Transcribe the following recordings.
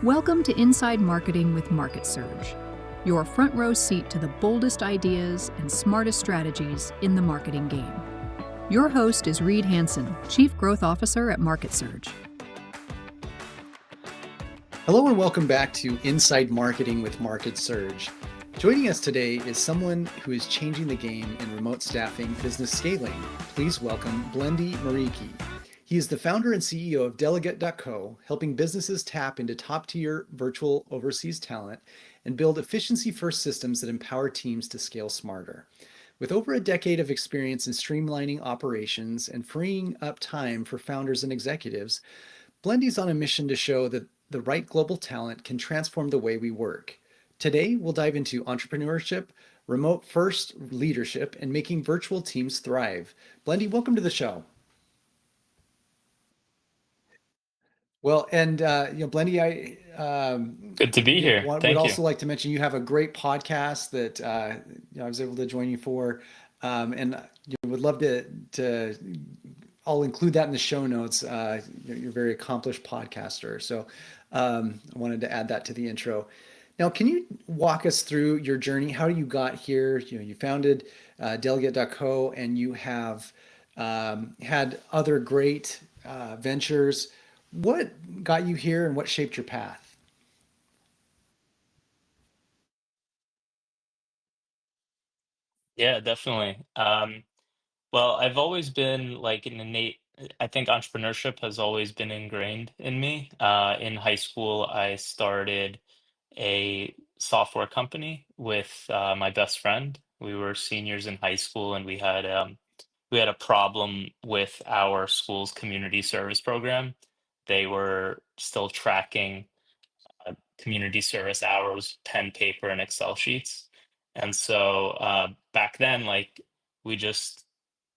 Welcome to Inside Marketing with Market Surge, your front row seat to the boldest ideas and smartest strategies in the marketing game. Your host is Reed Hansen, Chief Growth Officer at Market Surge. Hello and welcome back to Inside Marketing with Market Surge. Joining us today is someone who is changing the game in remote staffing business scaling. Please welcome Blendi Muriqi. He is the founder and CEO of Delegate.co, helping businesses tap into top-tier virtual overseas talent and build efficiency-first systems that empower teams to scale smarter. With over a decade of experience in streamlining operations and freeing up time for founders and executives, Blendi's on a mission to show that the right global talent can transform the way we work. Today, we'll dive into entrepreneurship, remote-first leadership, and making virtual teams thrive. Blendi, welcome to the show. Well, and Blendi, Good to be here. would Thank you. also like to mention you have a great podcast that I was able to join you for, and would love to. I'll include that in the show notes. You're a very accomplished podcaster, so I wanted to add that to the intro. Now, can you walk us through your journey? How you got here? You founded Delegate.co, and you have had other great ventures. What got you here, and what shaped your path? Yeah, definitely. Well, I've always been like an innate, I think entrepreneurship has always been ingrained in me. In high school, I started a software company with my best friend. We were seniors in high school, and we had a problem with our school's community service program. They were still tracking community service hours, pen, paper, and Excel sheets. And so back then, like we just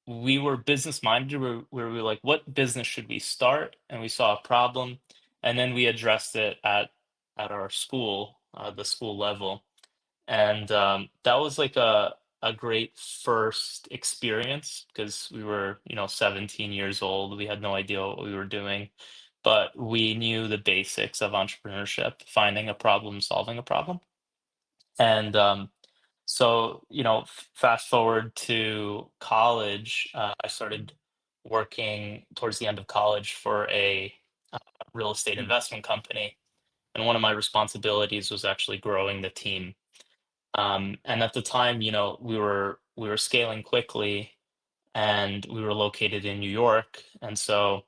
we were business minded. Where we were like, what business should we start? And we saw a problem, and then we addressed it at our school, the school level, and that was like a great first experience because we were 17 years old. We had no idea what we were doing, but we knew the basics of entrepreneurship, finding a problem, solving a problem. And so fast forward to college, I started working towards the end of college for a real estate investment company, and one of my responsibilities was actually growing the team. And at the time, we were scaling quickly, and we were located in New York, and so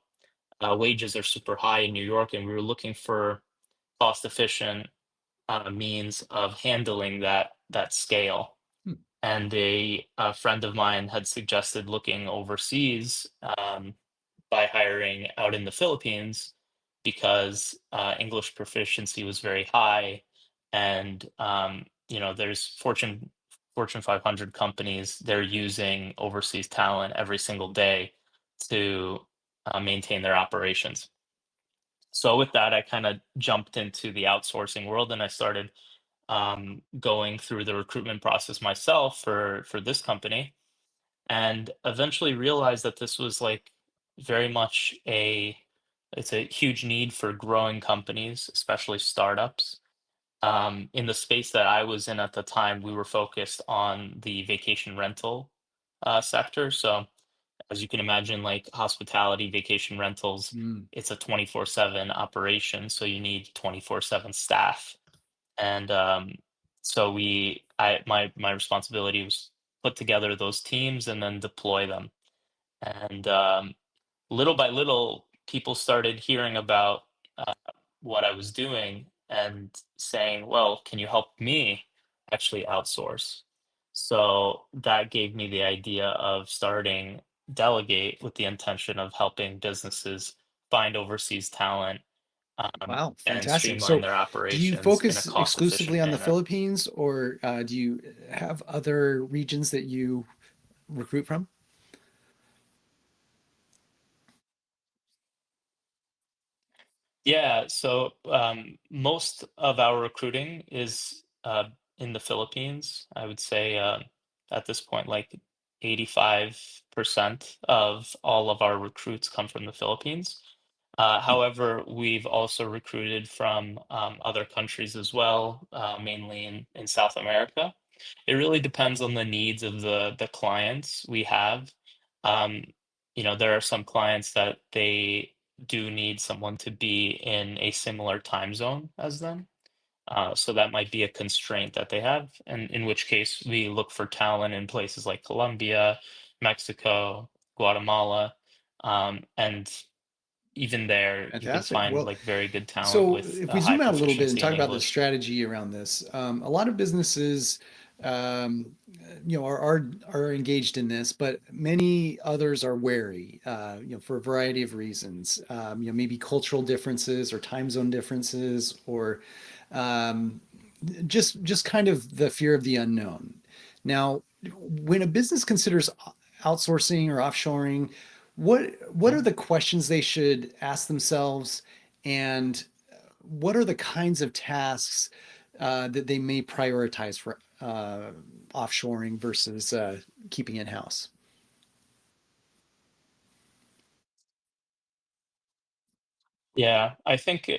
wages are super high in New York, and we were looking for cost efficient means of handling that scale. Hmm. And a friend of mine had suggested looking overseas by hiring out in the Philippines because English proficiency was very high, and there's Fortune 500 companies. They're using overseas talent every single day to maintain their operations. So with that, I kind of jumped into the outsourcing world, and I started going through the recruitment process myself for this company, and eventually realized that this was like very much a it's a huge need for growing companies, especially startups. In the space that I was in at the time, we were focused on the vacation rental sector. So as you can imagine, like hospitality, vacation rentals, Mm. it's a 24/7 operation, so you need 24/7 staff. And so my responsibility was put together those teams and then deploy them. And little by little, people started hearing about uh, what I was doing and saying, "Well, can you help me actually outsource?" So that gave me the idea of starting Delegate with the intention of helping businesses find overseas talent Wow, and fantastic. streamline So, their do you operations in a focus cost-efficient exclusively on the manner. Philippines, or do you have other regions that you recruit from? Yeah, so most of our recruiting is in the Philippines. I would say at this point, like 85% of all of our recruits come from the Philippines. However, we've also recruited from other countries as well, mainly in South America. It really depends on the needs of the clients we have. Um, there are some clients that they do need someone to be in a similar time zone as them. So that might be a constraint that they have, and in which case we look for talent in places like Colombia, Mexico, Guatemala, and even there, you can Fantastic. find Well, like very good talent so with if a we high zoom out a little bit and proficiency talk in about the English. strategy around this, a lot of businesses, um, are engaged in this, but many others are wary, for a variety of reasons. Maybe cultural differences or time zone differences, or um, just kind of the fear of the unknown. Now, when a business considers outsourcing or offshoring, what are Mhm. the questions they should ask themselves, and what are the kinds of tasks that they may prioritize for offshoring versus keeping in house? Yeah, I think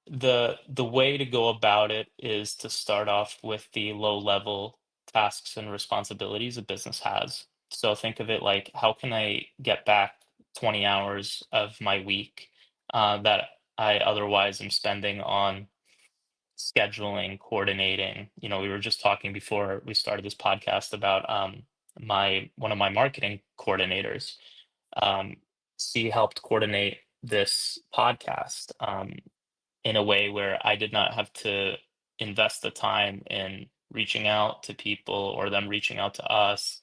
the way to go about it is to start off with the low level tasks and responsibilities a business has. So think of it like, how can I get back 20 hours of my week that I otherwise am spending on scheduling, coordinating. We were just talking before we started this podcast about my one of my marketing coordinators. Um, she helped coordinate this podcast in a way where I did not have to invest the time in reaching out to people or them reaching out to us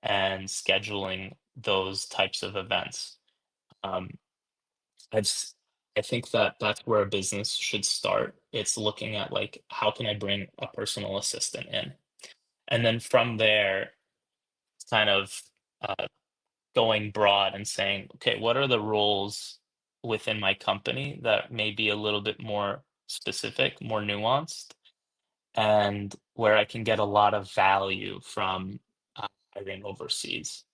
and scheduling those types of events. Um, I've s I think that that's where a business should start. It's looking at, like, how can I bring a personal assistant in? And then from there, kind of, uh, going broad and saying, "Okay, what are the roles within my company that may be a little bit more specific, more nuanced, and where I can get a lot of value from, hiring overseas?"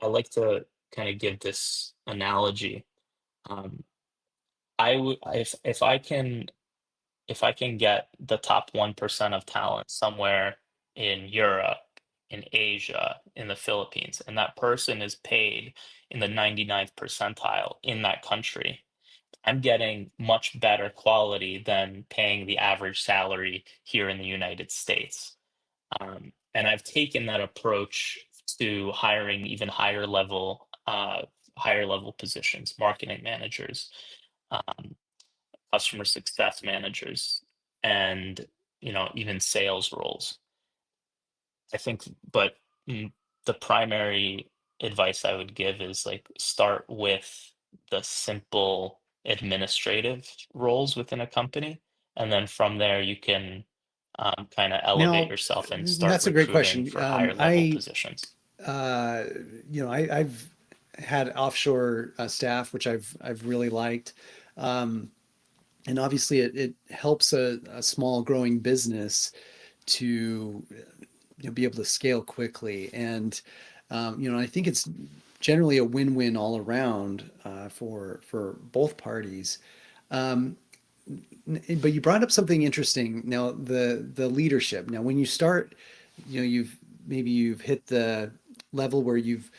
I like to kinda give this analogy. Um, I would if I can get the top 1% of talent somewhere in Europe, in Asia, in the Philippines, and that person is paid in the 99th percentile in that country, I'm getting much better quality than paying the average salary here in the United States. And I've taken that approach to hiring even higher level positions, marketing managers, um, customer success managers, and even sales roles. I think, but the primary advice I would give is like start with the simple administrative roles within a company, and then from there you can kind of elevate Now, yourself and start that's a great recruiting question. for higher level positions. Uh, I've had offshore staff, which I've really liked. Um, and obviously it helps a small growing business to be able to scale quickly. And I think it's generally a win-win all around for both parties. Um, but you brought up something interesting. Now the leadership. Now when you start, you've hit the level where you've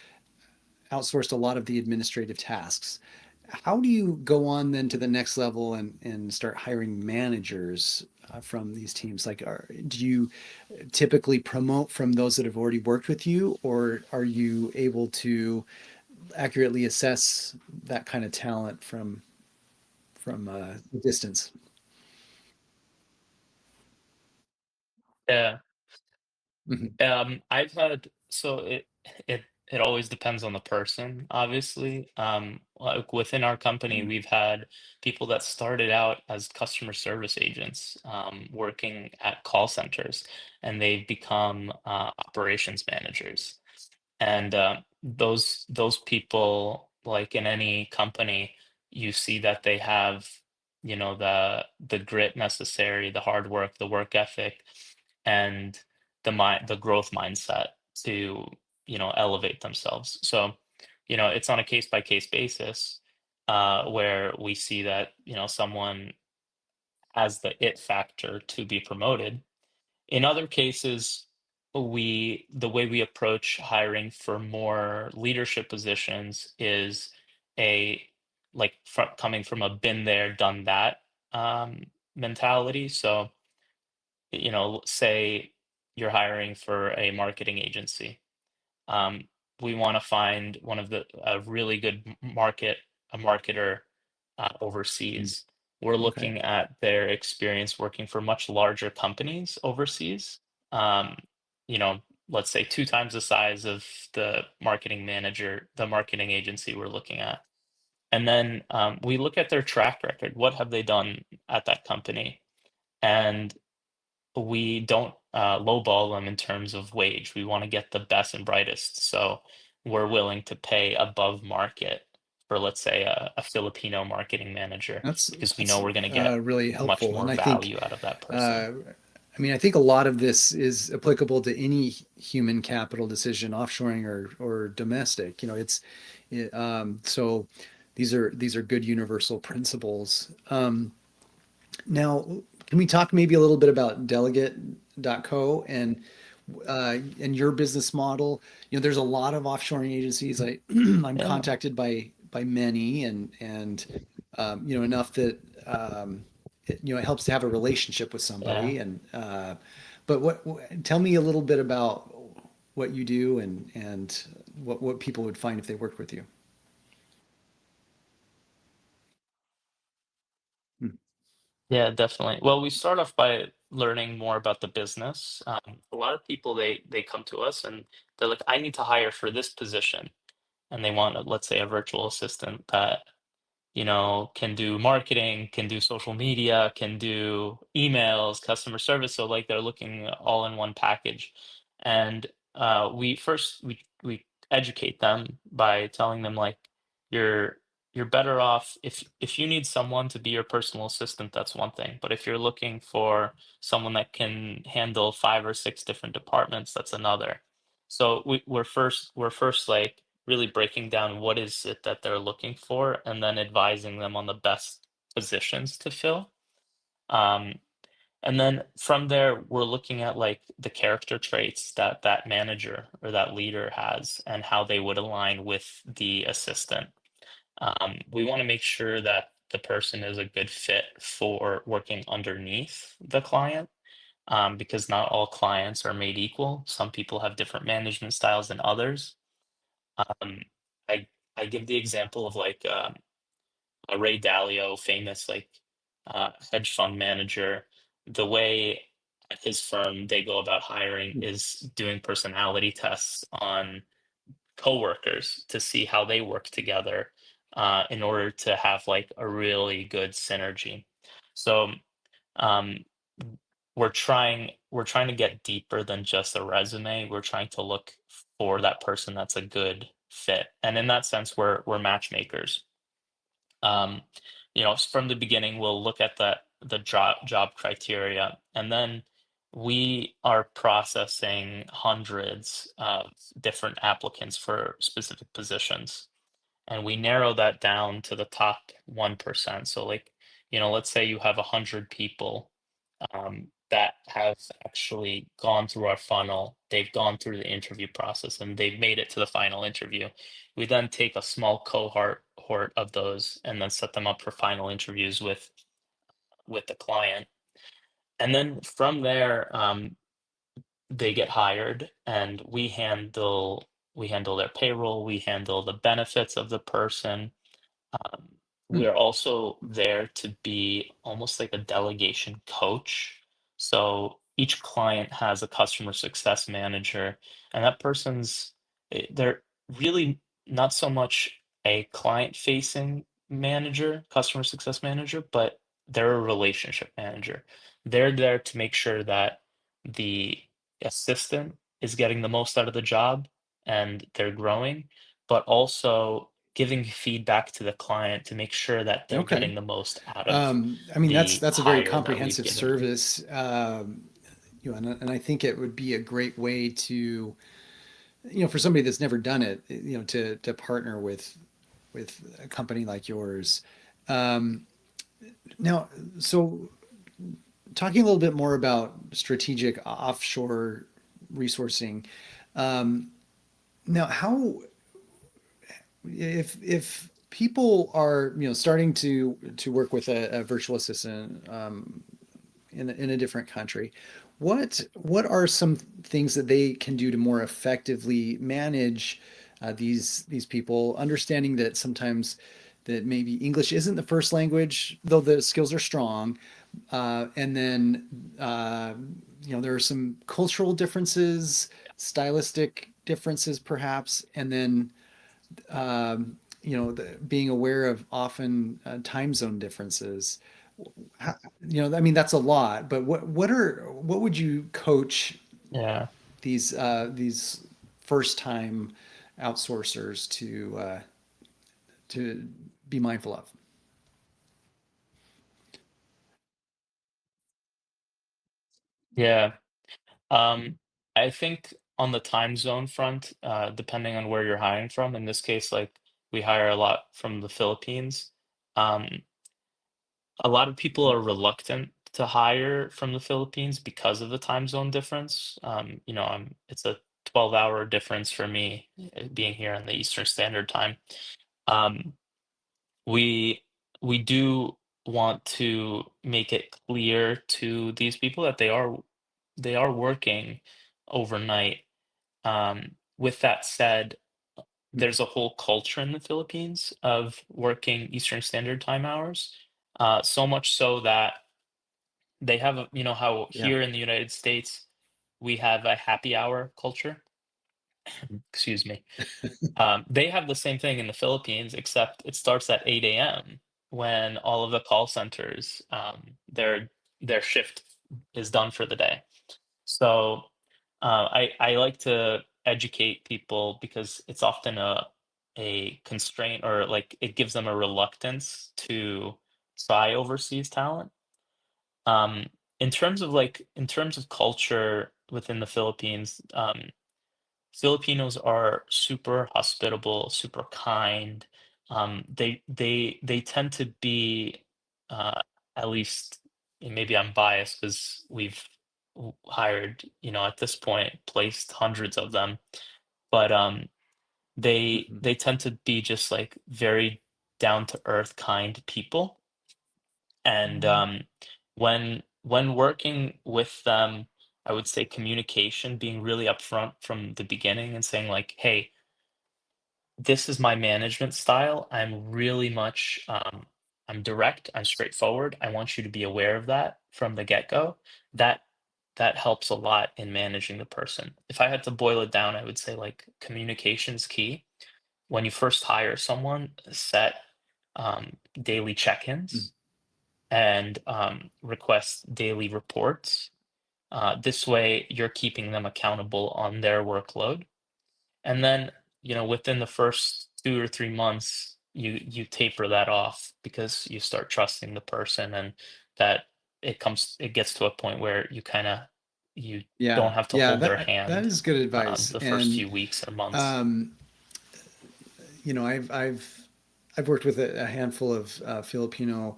outsourced a lot of the administrative tasks. How do you go on then to the next level and start hiring managers from these teams? Like, do you typically promote from those that have already worked with you, or are you able to accurately assess that kind of talent from a distance? Yeah. Mhm. I've had so it always depends on the person, obviously. Like within our company, we've had people that started out as customer service agents, working at call centers, and they've become operations managers. And those people, like in any company, you see that they have, the grit necessary, the hard work, the work ethic, and the growth mindset to elevate themselves. So it's on a case by case basis. where we see that someone has the it factor to be promoted. In other cases, the way we approach hiring for more leadership positions is a coming from a been there, done that mentality. So, say you're hiring for a marketing agency. Um, we want to find one of the a really good a marketer Mm. overseas. We're Okay. looking at their experience working for much larger companies overseas. Um, you know, let's say two times the size of the marketing agency we're looking at. And then we look at their track record. What have they done at that company? And we don't lowball them in terms of wage. We want to get the best and brightest. So we're willing to pay above market for, let's say, a Filipino marketing manager That's because we know that's we're going to get really much helpful, more and I think, value out of that person. uh, I think a lot of this is applicable to any human capital decision, offshoring or domestic. So these are good universal principles. Now, can we talk maybe a little bit about Delegate.co and your business model? There's a lot of offshoring agencies. I'm Yeah. contacted by many, and enough that it helps to have a relationship with Yeah. somebody. And but tell me a little bit about what you do and what people would find if they worked with you. Hmm. Yeah, definitely. Well, we start off by learning more about the business. A lot of people they come to us and they're like, I need to hire for this position, and they want, let's say, a virtual assistant that can do marketing, can do social media, can do emails, customer service. So like they're looking all in one package. And we educate them by telling them like you're you're better off if you need someone to be your personal assistant, that's one thing. But if you're looking for someone that can handle five or six different departments, that's another. So we're first like really breaking down what is it that they're looking for and then advising them on the best positions to fill. Um, and then from there, we're looking at like the character traits that that manager or that leader has and how they would align with the assistant. We want to make sure that the person is a good fit for working underneath the client, because not all clients are made equal. Some people have different management styles than others. Um, I I give the example of like a Ray Dalio, famous like hedge fund manager. The way at his firm they go about hiring is doing personality tests on coworkers to see how they work together in order to have like a really good synergy. So um, we're trying to get deeper than just a resume. We're trying to look for that person that's a good fit, and in that sense, we're matchmakers. Um, from the beginning, we'll look at the job criteria, and then we are processing hundreds of different applicants for specific positions, and we narrow that down to the top 1%. So, like, let's say you have 100 people that have actually gone through our funnel, they've gone through the interview process, and they've made it to the final interview. We then take a small cohort of those and then set them up for final interviews with the client. And then from there, they get hired, and we handle their payroll, we handle the benefits of the person. um, Hmm. we're also there to be almost like a delegation coach. So each client has a customer success manager, and that they're really not so much a client-facing manager, customer success manager, but they're a relationship manager. They're there to make sure that the assistant is getting the most out of the job and they're growing, but also giving feedback to the client to make sure that they're Okay. getting the most out of That's the that's a very hire that we've comprehensive given them. service, and I think it would be a great way to, for somebody that's never done it, to partner with a company like yours. Um, Now, so talking a little bit more about strategic offshore resourcing. Um, Now, how if people are starting to work with a virtual assistant in a different country, what are some things that they can do to more effectively manage these people, understanding that sometimes that maybe English isn't the first language, though the skills are strong, and then there are some cultural differences, stylistic differences, perhaps, and then being aware of often time zone differences. I mean, that's a lot, but what would you coach Yeah. these first time outsourcers to be mindful of? Yeah. Um, I think on the time zone front, depending on where you're hiring from, in this case, like we hire a lot from the Philippines. Um, a lot of people are reluctant to hire from the Philippines because of the time zone difference. It's a 12-hour difference for me being here on the Eastern Standard Time. Um, we we do want to make it clear to these people that they are working overnight. With that said, there's a whole culture in the Philippines of working Eastern Standard Time hours. So much so that they have, how Yeah. here in the United States we have a happy hour culture. Excuse me. They have the same thing in the Philippines, except it starts at 8 a.m. when all of the call centers, their shift is done for the day. So I like to educate people because it's often a constraint, or like it gives them a reluctance to try overseas talent. Um, in terms of culture within the Philippines, Filipinos are super hospitable, super kind. They tend to be, uh, at least, and maybe I'm biased because we've hired, at this point, placed hundreds of them, but Mhm. they tend to be just like very down to earth, kind people. And when working with them, I would say communication, being really upfront from the beginning and saying like, "Hey, this is my management style. I'm really much, I'm direct, I'm straightforward. I want you to be aware of that from the get-go." That that helps a lot in managing the person. If I had to boil it down, I would say like communication's key. When you first hire someone, set daily Mm. check-ins and request daily reports. This way, you're keeping them accountable on their workload. And then, within the first 2 or 3 months, you taper that off because you start trusting the person, and that it gets to a point where you don't Yeah, have to yeah, hold their that hand is good advice. the first And few weeks or months. um, I've worked with a handful of Filipino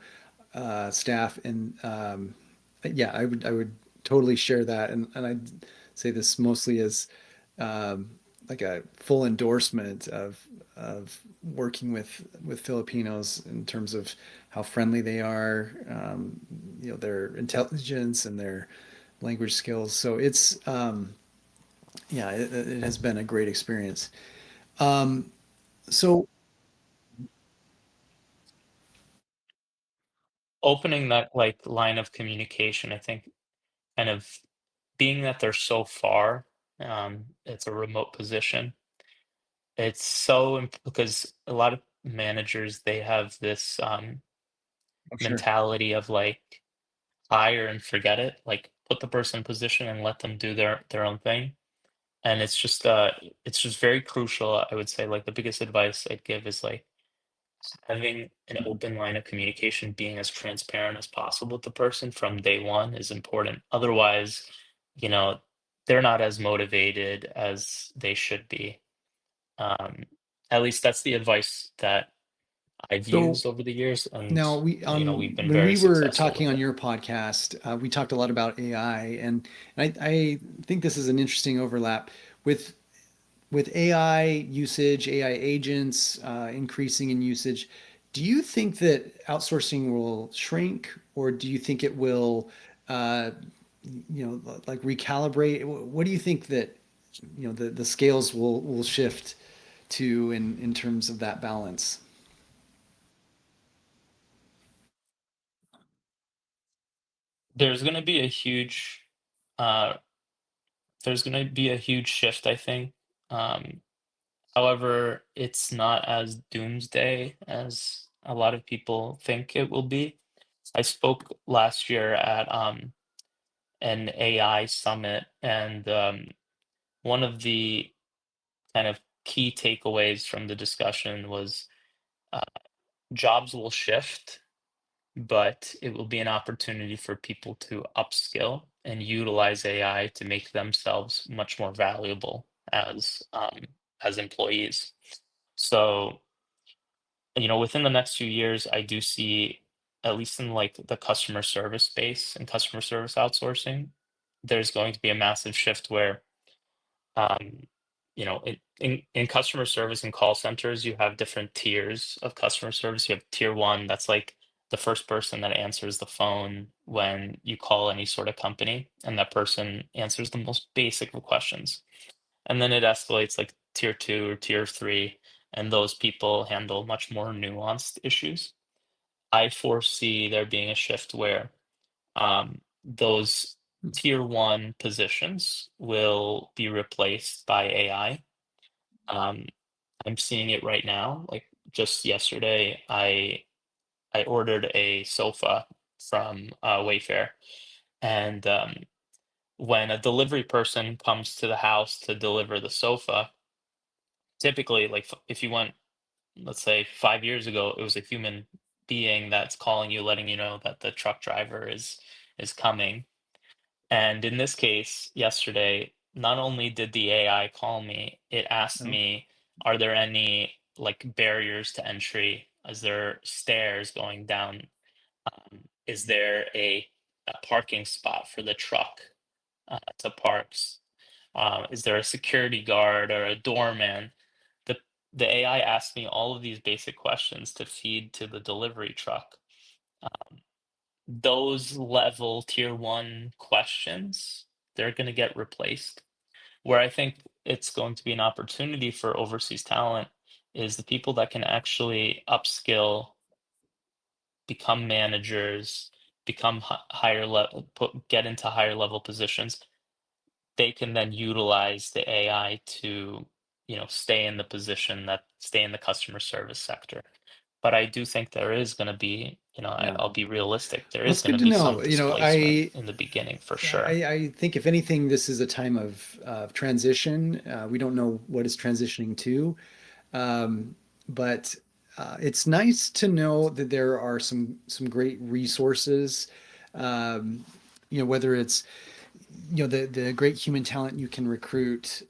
staff, and yeah, I would totally share that, and I'd say this mostly as like a full endorsement of working with Filipinos in terms of how friendly they are, their intelligence and their language skills. So it's yeah, it has been a great experience. Um, so Opening that like line of communication, I think, kind of being that they're so far, it's a remote position. It's so because a lot of managers, they have this oh, sure. mentality of like hire and forget it, like put the person in position and let them do their own thing. And it's just very crucial. I would say like the biggest advice I'd give is like having an open line of communication, being as transparent as possible with the person from day one is important. Otherwise, you know, they're not as motivated as they should be. Um, at least that's the advice that I've So used over the years, and now we've been when very we were successful talking with on it. your podcast, we talked a lot about AI, and I think this is an interesting overlap with AI usage, AI agents increasing in usage. Do you think that outsourcing will shrink, or do you think it will, uh, like recalibrate? What do you think that the scales will shift to in terms of that balance? There's going to be a uh, shift, I think. Um, However, it's not as doomsday as a lot of people think it will be. I spoke last year at an AI summit, and one of the kind of key takeaways from the discussion was uh, jobs will shift, but it will be an opportunity for people to upskill and utilize AI to make themselves much more valuable as employees. So, within the next few years, I do see, at least in like the customer service space and customer service outsourcing, there's going to be a massive shift where, um, in customer service and call centers, you have different tiers of customer service. You have tier one, that's like the first person that answers the phone when you call any sort of company, and that person answers the most basic of questions. And then it escalates like tier two or tier three, and those people handle much more nuanced issues. I foresee there being a shift where those tier one positions will be replaced by AI. Um, I'm seeing it right now. Like just yesterday, I ordered a sofa from Wayfair, and when a delivery person comes to the house to deliver the sofa, typically, like if you went, let's say 5 years ago, it was a human being that's calling you, letting you know that the truck driver is coming. And in this case, yesterday, not only did the AI call me, it asked No? me, are there any like barriers to entry? Is there stairs going down? Is there a parking spot for the truck to parks? Is there a security guard or a doorman? The the AI asked me all of these basic questions to feed to the delivery truck. Those level tier one questions, they're going to get replaced. Where I think it's going to be an opportunity for overseas talent is the people that can actually upskill, become managers, become higher level, get into higher level positions. They can then utilize the AI to, stay in the customer service sector. But I do think there is going to be, Yeah. I'll be realistic. There Well, is it's going good to to be some know. displacement in the beginning for sure. I think if anything, this is a time of transition. We don't know what it's transitioning to, um, but it's nice to know that there are some great resources. Um, whether it's the great human talent you can recruit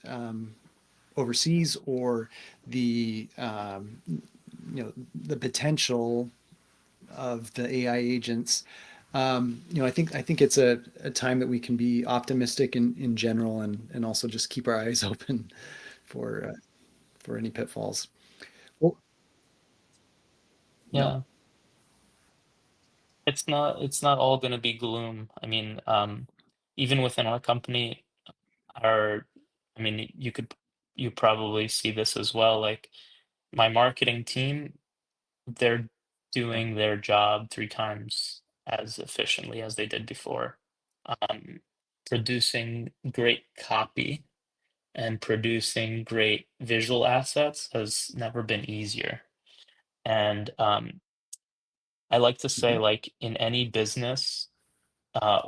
overseas, or the the potential of the AI agents. I think it's a time that we can be optimistic in general, and also just keep our eyes open for uh, for any pitfalls. Well, yeah, Yeah, it's not all going to be gloom. I mean, even within our company, our, I mean, you probably see this as well. Like my marketing team, they're yeah, doing their job three times as efficiently as they did before. Um, Producing great copy and producing great visual assets has never been easier. And I like to say, mhm, like in any business,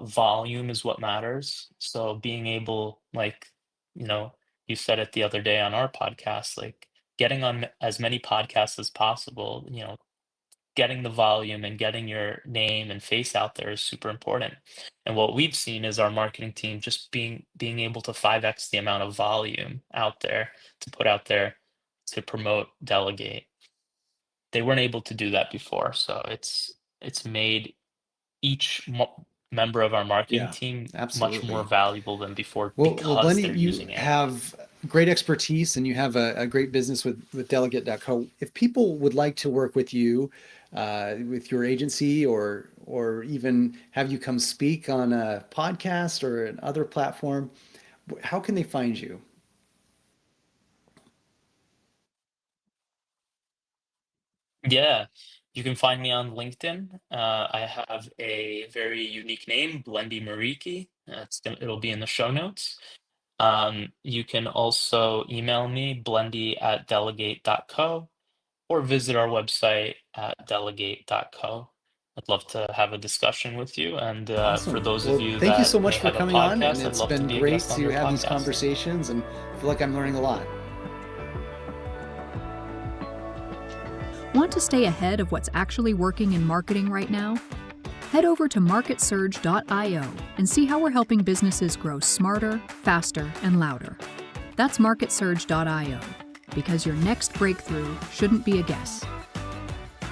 volume is what matters. So being able, like, you know, you said it the other day on our podcast, like getting on as many podcasts as possible, getting the volume and getting your name and face out there is super important. And what we've seen is our marketing team just being able to 5x the amount of volume out there to put out there to promote Delegate. they weren't able to do that before. So it's made each member of our marketing Yeah, team much more absolutely. valuable than before Well, because they're Blendi, you using AI. have great expertise and you have a great business with Delegate.co. If people would like to work with your agency, or even have you come speak on a podcast or another platform, how can they find you? Yeah, you can find me on LinkedIn. I have a very unique name, Blendi Muriqi. It'll be in the show notes. You can also email me, blendi@delegate.co, or visit our website at delegate.co. I'd love to have a discussion with you. And for Awesome. those of Well, you thank you that so may much for have a coming on, and podcast, I'd it's love to been be a great guest on to your have these podcast. conversations, and I feel like I'm learning a lot. Want to stay ahead of what's actually working in marketing right now? Head over to marketsurge.io and see how we're helping businesses grow smarter, faster, and louder. That's marketsurge.io, because your next breakthrough shouldn't be a guess.